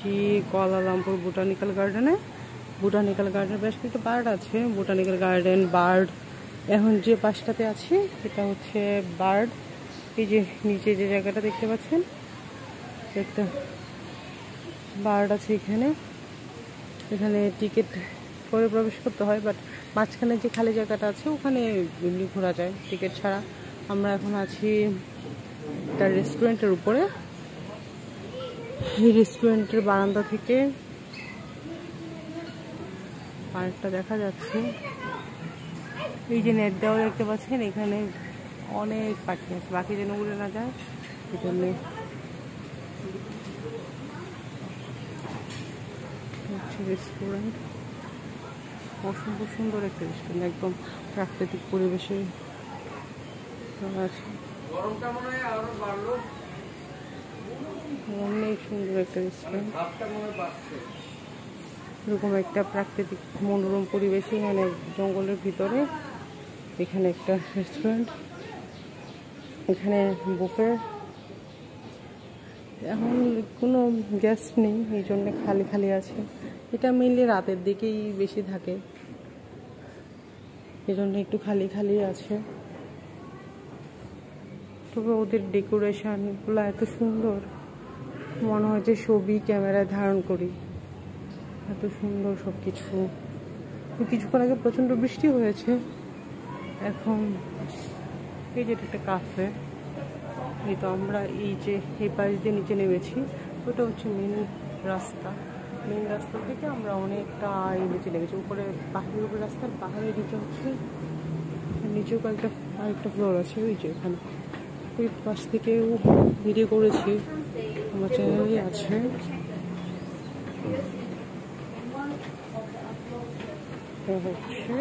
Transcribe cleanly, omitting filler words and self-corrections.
আছি Kuala Lumpur botanical গার্ডেনে। Botanical garden বেশ কিছু বার্ড আছে। বোটানিক্যাল গার্ডেন বার্ড, এখন যে পাশটাতে আছি এটা হচ্ছে বার্ড। এই যে নিচে যে জায়গাটা দেখতে পাচ্ছেন একটা বার্ড আছে এখানে। এখানে টিকিট করে প্রবেশ করতে হয়, বাট মাঝখানে যে খালি জায়গাটা আছে ওখানে এমনি ঘোরা যায় টিকিট ছাড়া। আমরা এখন আছি একটা রেস্টুরেন্টের উপরে। এই রেস্টুরেন্টের বারান্দা থেকে পার্কটা দেখা যাচ্ছে। এই যে নেট দেওয়া দেখতে পাচ্ছেন, এখানে অনেক পাখি আছে, পাখি যেন উড়ে না যায় এই জন্যে। রেস্টুরেন্ট অসম্ভব সুন্দর একটা রেস্টুরেন্ট, একদম প্রাকৃতিক পরিবেশে আছে। অনেক সুন্দর একটা রেস্টুরেন্ট, এরকম একটা প্রাকৃতিক মনোরম পরিবেশে, মানে জঙ্গলের ভিতরে এখানে একটা রেস্টুরেন্ট। এখানে বুফে, এখন কোনো গেস্ট নেই এই জন্য খালি খালি আছে। এটা মেনলি রাতের দিকেই বেশি থাকে, এই জন্য একটু খালি খালি আছে। তবে ওদের ডেকোরেশনগুলো এত সুন্দর, মনে হয় যে ছবি ক্যামেরায় ধারণ করি, এত সুন্দর সব কিছু। কিছুক্ষণ আগে প্রচণ্ড বৃষ্টি হয়েছে। এখন এই যে একটা কাফে, এই তো আমরা এই যে এই পাশ দিয়ে নিচে নেমেছি, ওটা হচ্ছে মেন রাস্তা। মেন রাস্তা থেকে আমরা অনেকটা এই নিচে নেমেছি, উপরে পাহাড়ের উপরে রাস্তা, পাহাড়ের নিচে হচ্ছে নিচেও আরেকটা ফ্লোর আছে। ওই যে এখানে ওই পাশ থেকেও ভিডিও করেছি, আমার চ্যানেলেই আছে। হচ্ছে